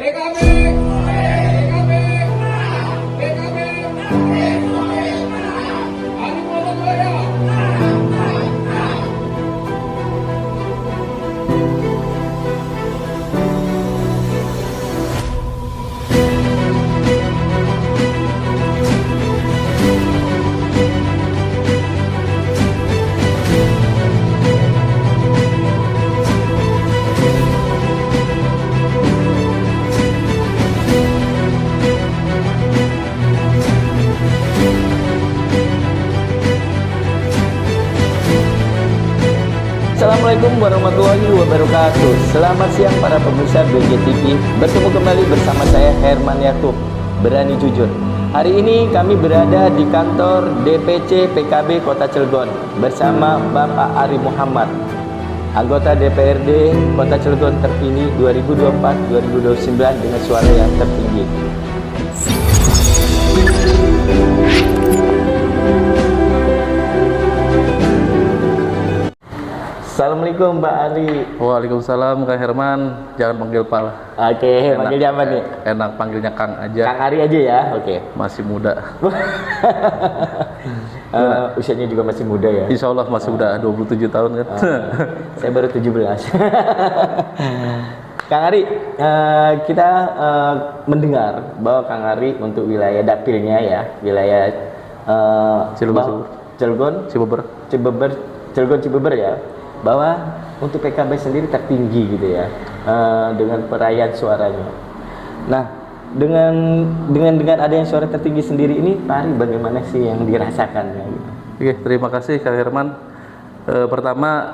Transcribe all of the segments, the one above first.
PKB, PKB, PKB, Ali Muhammad Raya. Assalamualaikum warahmatullahi wabarakatuh. Selamat siang para pemirsa BGTV. Bertemu kembali bersama saya Herman Yakub, Berani Jujur. Hari ini kami berada di kantor DPC PKB Kota Cilegon bersama Bapak Ari Muhammad, anggota DPRD Kota Cilegon terpilih 2024-2029 dengan suara yang tertinggi. Assalamualaikum Pak Ari. Waalaikumsalam Kak Herman. Jangan panggil Pak lah. Oke, panggilnya apa nih? Enak panggilnya Kang aja. Kang Ari aja ya. Oke. Masih muda. Usianya juga masih muda ya. Insya Allah masih muda, 27 tahun kan. Saya baru 17. Kang Ari, kita mendengar bahwa Kang Ari untuk wilayah dapilnya ya, wilayah Cilegon, Cibeber ya, bahwa untuk PKB sendiri tertinggi gitu ya, dengan perayaan suaranya. Nah, dengan adanya suara tertinggi sendiri ini, Pak Ari bagaimana sih yang dirasakannya? Gitu? Oke, terima kasih Kak Herman. Pertama,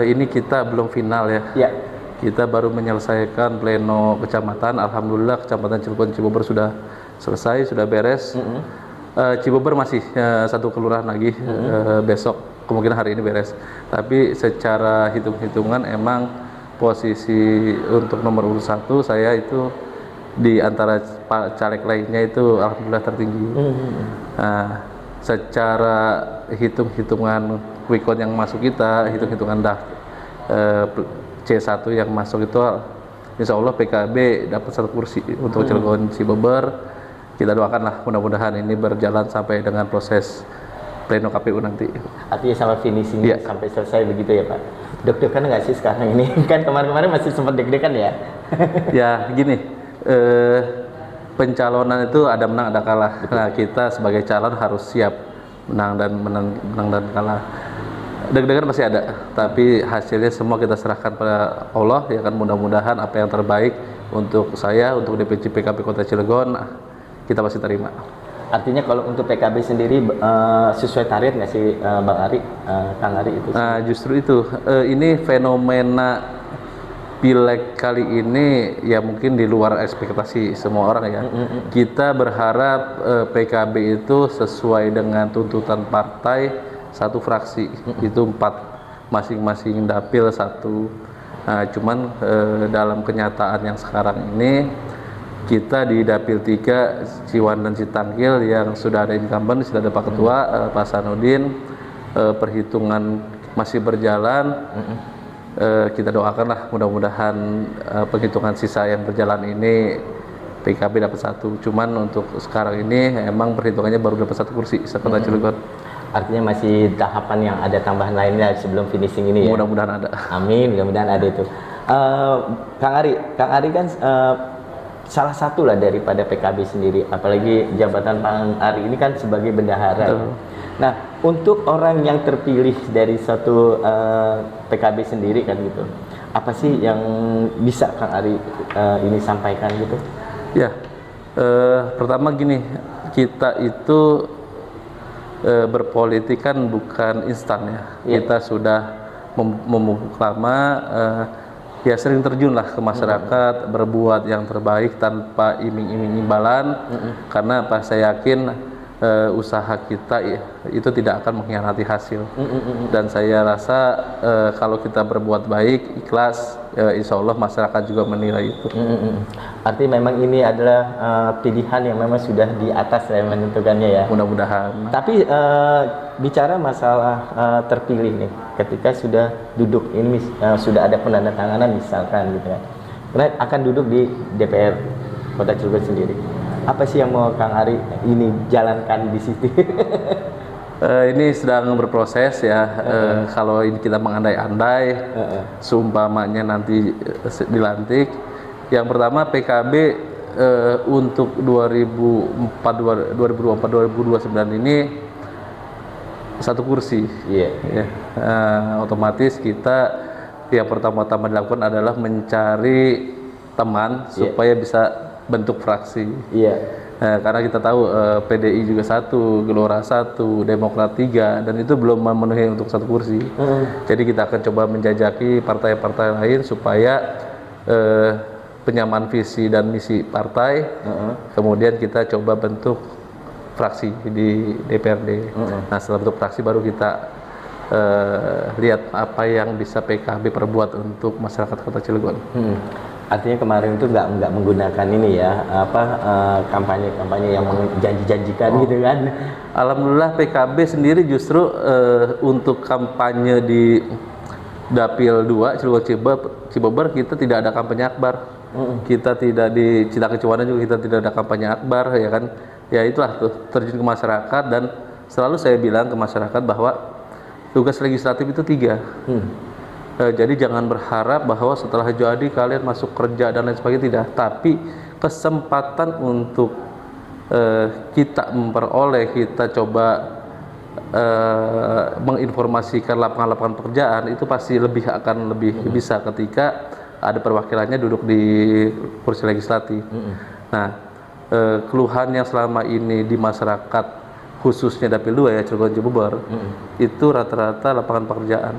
ini kita belum final ya. Ya. Kita baru menyelesaikan pleno kecamatan. Alhamdulillah kecamatan Cilegon Cibeber sudah selesai, sudah beres. Cibeber masih satu kelurahan lagi, besok kemungkinan hari ini beres. Tapi secara hitung-hitungan emang posisi untuk nomor urut 1 saya itu di antara caleg lainnya itu alhamdulillah tertinggi. Nah, secara hitung-hitungan quick count yang masuk kita, hitung-hitungan C1 yang masuk itu insya Allah PKB dapat 1 kursi untuk Cilegon Cibeber. Kita doakanlah mudah-mudahan ini berjalan sampai dengan proses pleno KPU nanti. Artinya sampai finishing sampai selesai begitu ya Pak. Deg-degan nggak sih sekarang ini? Kan kemarin-kemarin masih sempat deg-degan ya. Ya gini, pencalonan itu ada menang ada kalah. Nah kita sebagai calon harus siap menang dan kalah. Deg-degan masih ada, tapi hasilnya semua kita serahkan pada Allah ya kan. Mudah-mudahan apa yang terbaik untuk saya, untuk DPC PKB Kota Cilegon kita pasti terima. Artinya kalau untuk PKB sendiri sesuai target nggak sih Bang Ari, Kang Ari itu? Nah justru itu, ini fenomena pileg kali ini ya mungkin di luar ekspektasi semua orang ya. Kita berharap PKB itu sesuai dengan tuntutan partai, 1 fraksi, itu 4, masing-masing dapil 1. Nah cuman dalam kenyataan yang sekarang ini, kita di dapil 3 Ciwan dan Citangkil yang sudah ada incumbent, sudah ada Pak Ketua Pak Sanudin, perhitungan masih berjalan. Kita doakanlah mudah-mudahan penghitungan sisa yang berjalan ini PKB dapat 1. Cuman untuk sekarang ini emang perhitungannya baru dapat 1 kursi sekota Cilegon. Artinya masih tahapan yang ada tambahan lainnya sebelum finishing ini ya. Mudah-mudahan ada. Amin, mudah-mudahan ada itu. Kang Ari kan salah satu lah daripada PKB sendiri, apalagi jabatan Pak Ari ini kan sebagai bendahara. Nah, untuk orang yang terpilih dari satu PKB sendiri kan gitu, apa sih yang bisa Kang Ari ini sampaikan gitu? Ya, pertama gini, kita itu berpolitik kan bukan instan ya. Kita sudah memupuk lama. Ya sering terjun lah ke masyarakat, berbuat yang terbaik tanpa iming-iming imbalan, karena apa, saya yakin usaha kita itu tidak akan mengkhianati hasil. Dan saya rasa kalau kita berbuat baik, ikhlas, insya Allah masyarakat juga menilai itu. Artinya memang ini adalah pilihan yang memang sudah di atas yang menentukannya ya. Mudah-mudahan. Tapi bicara masalah terpilih nih, ketika sudah duduk ini sudah ada penandatanganan misalkan gitu ya. akan duduk di DPR Kota Cilegon sendiri. Apa sih yang mau Kang Ari ini jalankan di situ? Ini sedang berproses ya. Kalau ini kita mengandai-andai, seumpamanya nanti dilantik, yang pertama PKB untuk 2024-2029 ini satu kursi. Iya. Ya. Otomatis kita yang pertama-tama dilakukan adalah mencari teman supaya bisa bentuk fraksi. Iya. Karena kita tahu PDI juga 1, Gelora 1, Demokrat 3, dan itu belum memenuhi untuk satu kursi. Jadi kita akan coba menjajaki partai-partai lain supaya penyamaan visi dan misi partai, kemudian kita coba bentuk fraksi di DPRD. Nah, setelah bentuk fraksi baru kita lihat apa yang bisa PKB perbuat untuk masyarakat Kota Cilegon. Artinya kemarin itu nggak menggunakan ini ya, kampanye-kampanye yang janji-janjikan gitu kan? Alhamdulillah PKB sendiri justru untuk kampanye di Dapil 2 Cilegon Cibober kita tidak ada kampanye akbar. Kita tidak di Citakecuana juga kita tidak ada kampanye akbar, ya kan? Ya itulah tuh, terjun ke masyarakat, dan selalu saya bilang ke masyarakat bahwa tugas legislatif itu 3. Jadi jangan berharap bahwa setelah jadi kalian masuk kerja dan lain sebagainya, tidak. Tapi kesempatan untuk kita memperoleh, kita coba menginformasikan lapangan-lapangan pekerjaan itu pasti akan lebih bisa ketika ada perwakilannya duduk di kursi legislatif. Nah, keluhan yang selama ini di masyarakat khususnya Dapil 2 ya Cilegon Cibober itu rata-rata lapangan pekerjaan.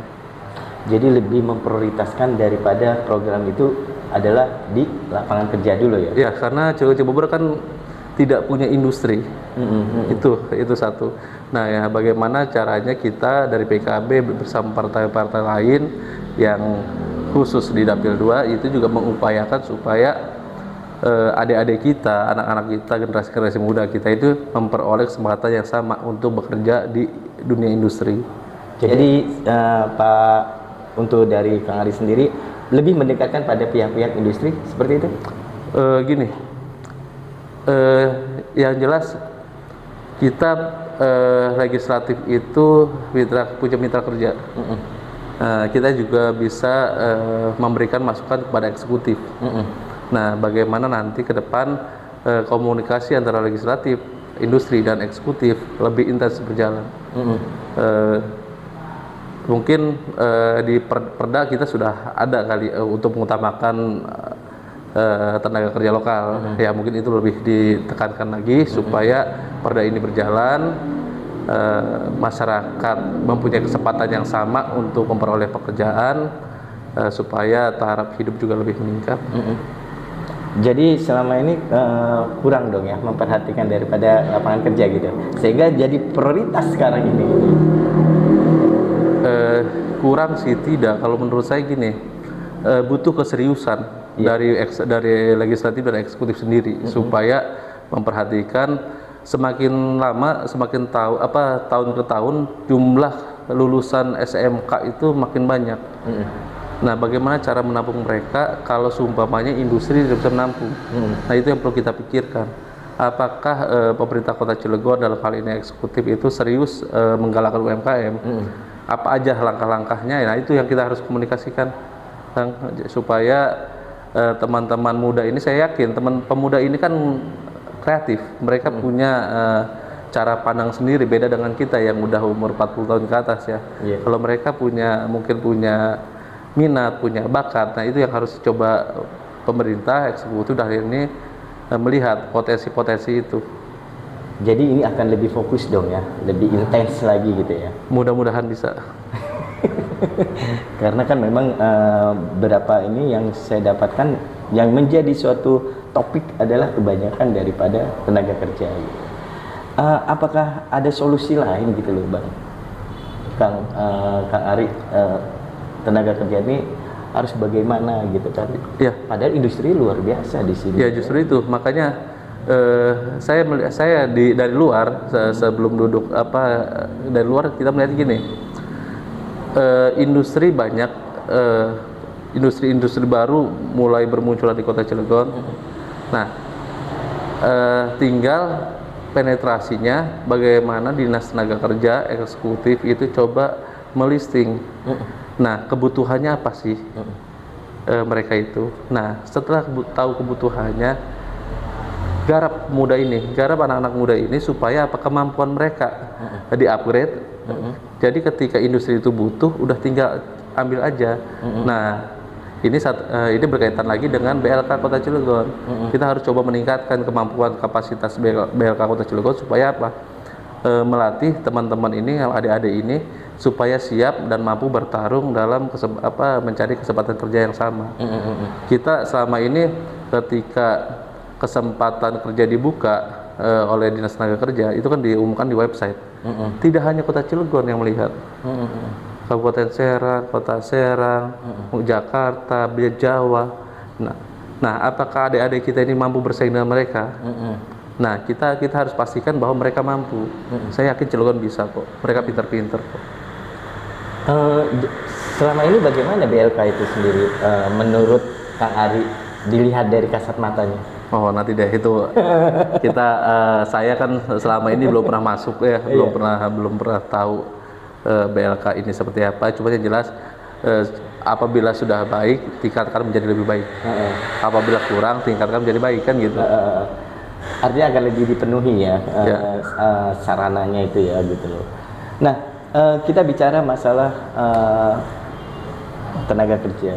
Jadi lebih memprioritaskan daripada program itu adalah di lapangan kerja dulu ya? Ya, karena Cilegon Cibober kan tidak punya industri. Itu satu. Nah ya, bagaimana caranya kita dari PKB bersama partai-partai lain yang khusus di Dapil 2 itu juga mengupayakan supaya adik-adik kita, anak-anak kita, generasi-generasi muda kita itu memperoleh kesempatan yang sama untuk bekerja di dunia industri. Jadi Pak, untuk dari Kang Ari sendiri lebih mendekatkan pada pihak-pihak industri seperti itu? Gini, yang jelas kita legislatif itu punya mitra kerja. Kita juga bisa memberikan masukan kepada eksekutif. Nah, bagaimana nanti ke depan komunikasi antara legislatif, industri, dan eksekutif lebih intens berjalan. Mungkin di Perda kita sudah ada kali untuk mengutamakan tenaga kerja lokal. Ya mungkin itu lebih ditekankan lagi supaya Perda ini berjalan, masyarakat mempunyai kesempatan yang sama untuk memperoleh pekerjaan, supaya taraf hidup juga lebih meningkat. Jadi selama ini kurang dong ya memperhatikan daripada lapangan kerja gitu, sehingga jadi prioritas sekarang ini. Kurang sih tidak, kalau menurut saya gini, butuh keseriusan dari legislatif dan eksekutif sendiri supaya memperhatikan. Semakin lama semakin tahun ke tahun jumlah lulusan SMK itu makin banyak. Nah, bagaimana cara menampung mereka kalau seumpamanya industri tidak bisa menampung? Nah, itu yang perlu kita pikirkan. Apakah pemerintah Kota Cilegon dalam hal ini eksekutif itu serius menggalakkan UMKM? Apa aja langkah-langkahnya? Nah, itu yang kita harus komunikasikan, supaya teman-teman muda ini, saya yakin teman pemuda ini kan kreatif, mereka punya cara pandang sendiri, beda dengan kita yang udah umur 40 tahun ke atas ya. Kalau mereka mungkin punya minat, punya bakat, nah itu yang harus coba pemerintah eksekutif dari ini melihat potensi-potensi itu. Jadi ini akan lebih fokus dong ya, lebih intens lagi gitu ya. Mudah-mudahan bisa. Karena kan memang berapa ini yang saya dapatkan yang menjadi suatu topik adalah kebanyakan daripada tenaga kerja. Apakah ada solusi lain gitu loh Bang? Kang Ari, tenaga kerja ini harus bagaimana gitu kan? Ya. Padahal industri luar biasa di sini. Ya justru itu, makanya saya dari luar sebelum duduk dari luar kita melihat gini, industri banyak industri-industri baru mulai bermunculan di Kota Cilegon. Nah, tinggal penetrasinya bagaimana Dinas Tenaga Kerja eksekutif itu coba melisting. Nah, kebutuhannya apa sih mereka itu? Nah, setelah tahu kebutuhannya, garap anak-anak muda ini supaya apa kemampuan mereka di-upgrade. Jadi ketika industri itu butuh, udah tinggal ambil aja. Nah, ini berkaitan lagi dengan BLK Kota Cilegon. Kita harus coba meningkatkan kemampuan kapasitas BLK Kota Cilegon supaya apa? Melatih teman-teman ini, adik-adik ini supaya siap dan mampu bertarung dalam mencari kesempatan kerja yang sama. Kita selama ini ketika kesempatan kerja dibuka oleh Dinas Tenaga Kerja itu kan diumumkan di website. Tidak hanya Kota Cilegon yang melihat. Kabupaten Serang, Kota Serang, Jakarta, Jawa. Nah, apakah adik-adik kita ini mampu bersaing dengan mereka? Nah, kita harus pastikan bahwa mereka mampu. Saya yakin Cilegon bisa kok. Mereka pintar-pintar kok. Selama ini bagaimana BLK itu sendiri menurut Kang Ari dilihat dari kasat matanya? Oh, nanti deh itu kita saya kan selama ini belum pernah masuk ya, belum pernah tahu BLK ini seperti apa. Cuma yang jelas apabila sudah baik tingkatkan menjadi lebih baik. Apabila kurang tingkatkan menjadi baik kan gitu. Artinya akan lebih dipenuhi ya, sarananya itu ya gitu loh. Nah, kita bicara masalah tenaga kerja.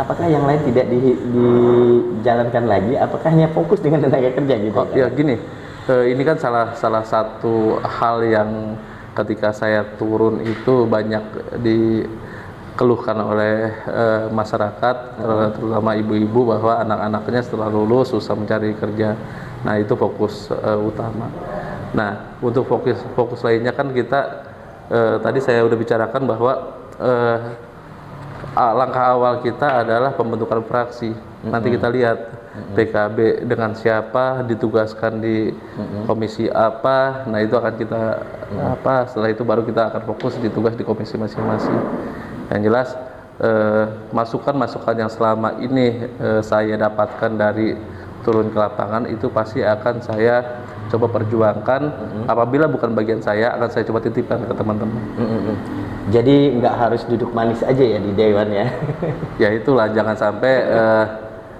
Apakah yang lain tidak dijalankan lagi? Apakah hanya fokus dengan tenaga kerja gitu? Oh, ya gini, ini kan salah satu hal yang ketika saya turun itu banyak dikeluhkan oleh masyarakat, terutama ibu-ibu bahwa anak-anaknya setelah lulus susah mencari kerja. Nah, itu fokus utama. Nah, untuk fokus lainnya kan kita tadi saya udah bicarakan bahwa langkah awal kita adalah pembentukan fraksi. Nanti kita lihat PKB dengan siapa, ditugaskan di komisi apa. Nah, itu akan kita setelah itu baru kita akan fokus ditugas di komisi masing-masing. Yang jelas masukan-masukan yang selama ini saya dapatkan dari turun ke lapangan itu pasti akan saya coba perjuangkan. Apabila bukan bagian saya, akan saya coba titipkan ke teman-teman. Jadi nggak harus duduk manis aja ya di dewan ya? Ya itulah, jangan sampai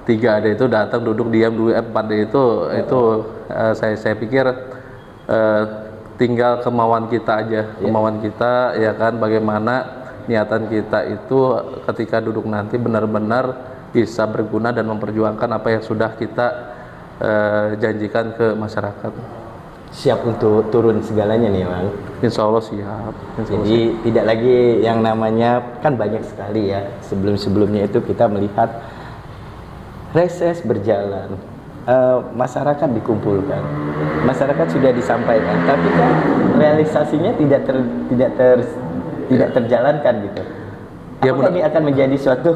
3D itu datang duduk diam dulu, 4D itu saya pikir tinggal kemauan kita aja, kemauan kita ya kan, bagaimana niatan kita itu ketika duduk nanti benar-benar bisa berguna dan memperjuangkan apa yang sudah kita janjikan ke masyarakat. Siap untuk turun segalanya nih Bang? Insya Allah siap. Jadi tidak lagi yang namanya, kan banyak sekali ya, sebelum-sebelumnya itu kita melihat reses berjalan, masyarakat dikumpulkan, masyarakat sudah disampaikan, tapi kan realisasinya tidak terjalankan gitu. Apakah ini akan menjadi suatu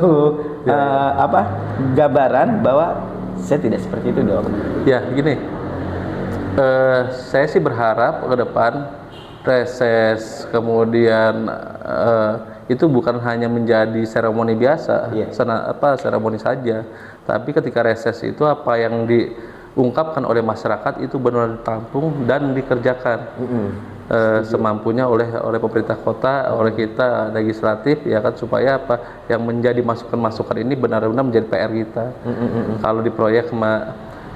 gambaran bahwa saya tidak seperti itu dong? Ya gini, saya sih berharap ke depan reses kemudian itu bukan hanya menjadi seremoni biasa, seremoni saja, tapi ketika reses itu apa yang diungkapkan oleh masyarakat itu benar-benar ditampung dan dikerjakan semampunya oleh pemerintah kota, oleh kita legislatif ya kan, supaya apa yang menjadi masukan-masukan ini benar-benar menjadi PR kita. Kalau di proyek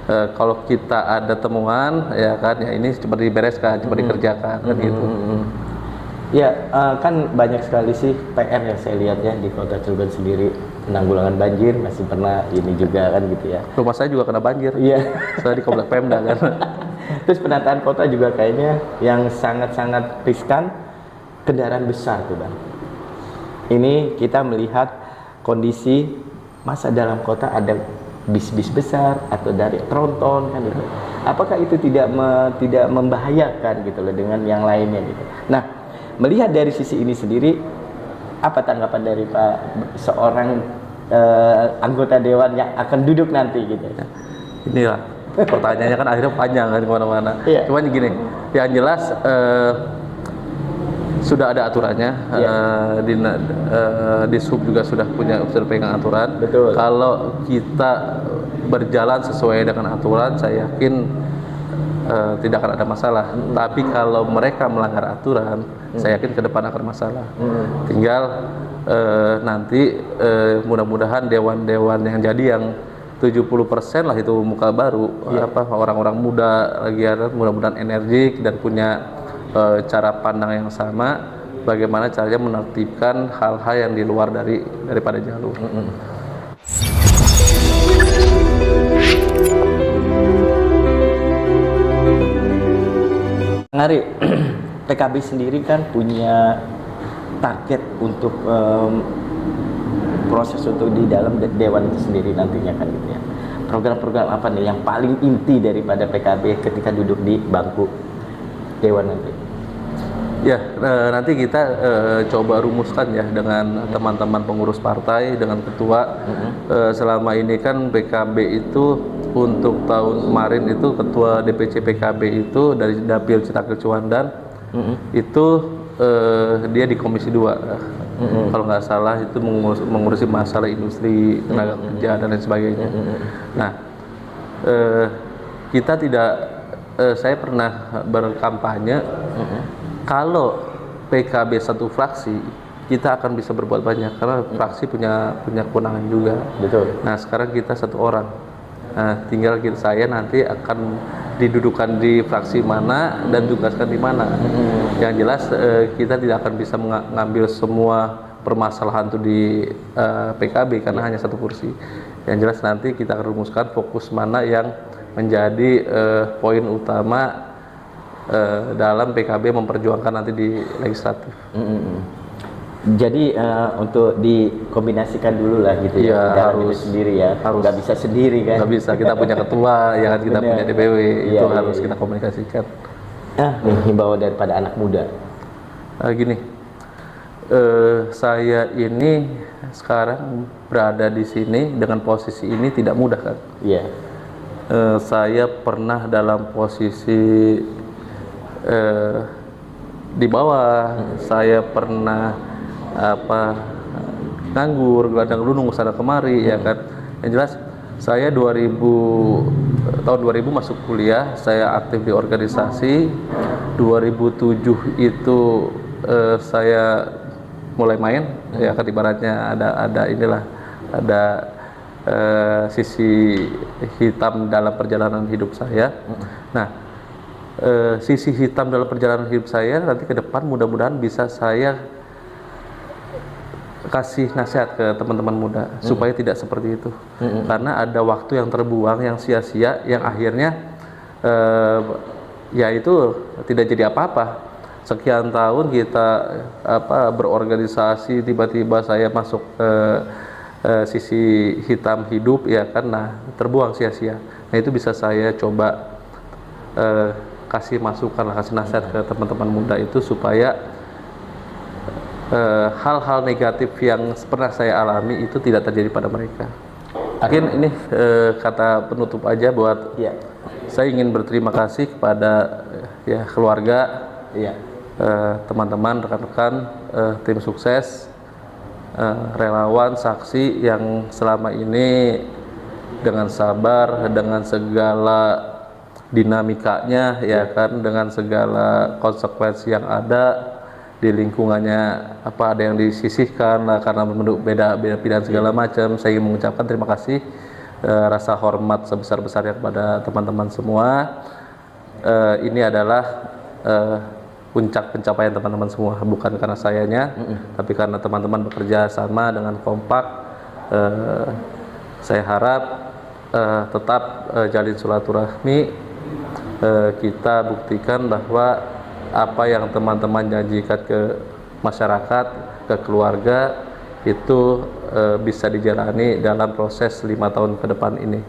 kalau kita ada temuan ya kan, ya ini cuma dibereskan, cuma dikerjakan kan gitu. Ya kan banyak sekali sih PR yang saya lihat ya di Kota Cilegon sendiri. Penanggulangan banjir masih pernah ini juga kan gitu ya. Rumah saya juga kena banjir. Iya. Saya di Komplek Pemda kan. Terus penataan kota juga kayaknya yang sangat-sangat riskan, kendaraan besar tuh Bang. Ini kita melihat kondisi masa dalam kota ada bis-bis besar atau dari tronton kan gitu. Apakah itu tidak membahayakan gitu loh dengan yang lainnya gitu. Nah, melihat dari sisi ini sendiri, apa tanggapan dari Pak seorang anggota dewan yang akan duduk nanti gitu? Inilah pertanyaannya kan akhirnya panjang kan kemana-mana. Iya. Cuman gini, yang jelas sudah ada aturannya. Di sub juga sudah pegang aturan. Betul. Kalau kita berjalan sesuai dengan aturan, saya yakin tidak akan ada masalah. Tapi kalau mereka melanggar aturan, saya yakin ke depan akan masalah. Tinggal nanti mudah-mudahan dewan-dewan yang jadi yang 70% lah itu muka baru, orang-orang muda lagi ada, mudah-mudahan energik dan punya cara pandang yang sama bagaimana caranya menertibkan hal-hal yang di luar daripada jalur. Ari, PKB sendiri kan punya target untuk proses untuk di dalam dewan itu sendiri nantinya kan gitu ya. Program-program apa nih yang paling inti daripada PKB ketika duduk di bangku dewan nanti? Ya, nanti kita coba rumuskan ya dengan teman-teman pengurus partai, dengan ketua. Selama ini kan PKB itu untuk tahun kemarin itu ketua DPC PKB itu dari Dapil Citaker Ciwandan, itu dia di Komisi 2. Kalau nggak salah itu mengurusi masalah industri, tenaga kerja dan lain sebagainya. Nah, kita tidak, saya pernah berkampanye kalau PKB satu fraksi kita akan bisa berbuat banyak karena fraksi punya kewenangan juga. Betul. Nah, sekarang kita satu orang. Nah, tinggal saya nanti akan didudukan di fraksi mana dan tugaskan di mana. Yang jelas kita tidak akan bisa mengambil semua permasalahan itu di PKB karena hanya satu kursi. Yang jelas nanti kita akan rumuskan fokus mana yang menjadi poin utama dalam PKB memperjuangkan nanti di legislatif. Jadi untuk dikombinasikan dulu lah gitu ya, harus sendiri ya, nggak bisa sendiri kan? Nggak bisa, kita punya ketua, ya kan, kita punya DPW, itu harus kita komunikasikan. Nih himbauan daripada anak muda. Gini, saya ini sekarang berada di sini dengan posisi ini tidak mudah kan? Iya. Saya pernah dalam posisi di bawah, saya pernah nganggur, gelandang lunung sana kemari, ya kan. Yang jelas saya tahun 2000 masuk kuliah, saya aktif di organisasi. 2007 itu saya mulai main, ya kan, ibaratnya ada sisi hitam dalam perjalanan hidup saya. Nah, sisi hitam dalam perjalanan hidup saya nanti ke depan mudah-mudahan bisa saya kasih nasihat ke teman-teman muda supaya tidak seperti itu. Karena ada waktu yang terbuang, yang sia-sia, yang akhirnya ya itu tidak jadi apa-apa. Sekian tahun kita berorganisasi, tiba-tiba saya masuk ke sisi hitam hidup, ya kan, nah terbuang sia-sia. Nah itu bisa saya coba kasih masukan, kasih nasihat ke teman-teman muda itu supaya hal-hal negatif yang pernah saya alami itu tidak terjadi pada mereka. Mungkin ini kata penutup aja buat saya ingin berterima kasih kepada keluarga, teman-teman, rekan-rekan, tim sukses, relawan, saksi yang selama ini dengan sabar, dengan segala dinamikanya, ya kan, dengan segala konsekuensi yang ada di lingkungannya, ada yang disisihkan karena beda pilihan segala macam. Saya ingin mengucapkan terima kasih, rasa hormat sebesar-besarnya kepada teman-teman semua. Ini adalah puncak pencapaian teman-teman semua, bukan karena sayanya, tapi karena teman-teman bekerja sama dengan kompak. Saya harap tetap jalin silaturahmi, kita buktikan bahwa apa yang teman-teman janjikan ke masyarakat, ke keluarga, itu bisa dijalani dalam proses 5 tahun ke depan ini.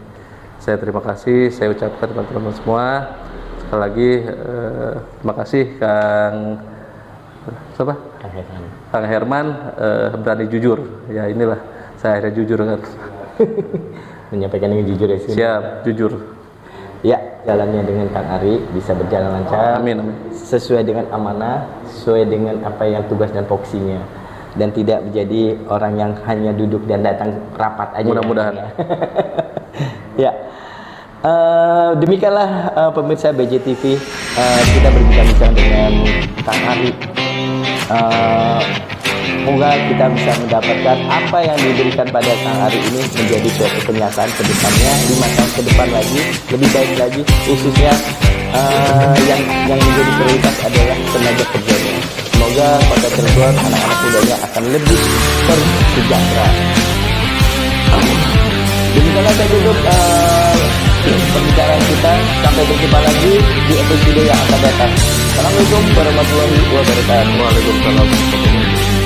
Saya terima kasih, saya ucapkan teman-teman semua. Sekali lagi terima kasih Kang Herman, berani jujur. Ya inilah, saya akhirnya jujur kan. Menyampaikan yang jujur ya sih. Siap, jujur. Ya, jalannya dengan Kang Ari bisa berjalan lancar. Amin, amin. Sesuai dengan amanah, sesuai dengan apa yang tugas dan foksinya, dan tidak menjadi orang yang hanya duduk dan datang rapat aja. Mudah-mudahan. Ya. Demikianlah pemirsa BJTV, kita berbincang-bincang dengan Kang Ari. Semoga kita bisa mendapatkan apa yang diberikan pada Kang Ari ini menjadi suatu kenyataan ke depannya, 5 tahun ke depan lagi, lebih baik lagi, khususnya yang menjadi prioritas adalah tenaga kerjanya. Semoga Kota Cirebon, anak-anak mudanya akan lebih tersejahtera. Demikianlah saya tutup pembicaraan kita. Sampai berjumpa lagi di episode yang akan datang. Assalamualaikum warahmatullahi wabarakatuh. Waalaikumsalam warahmatullahi wabarakatuh.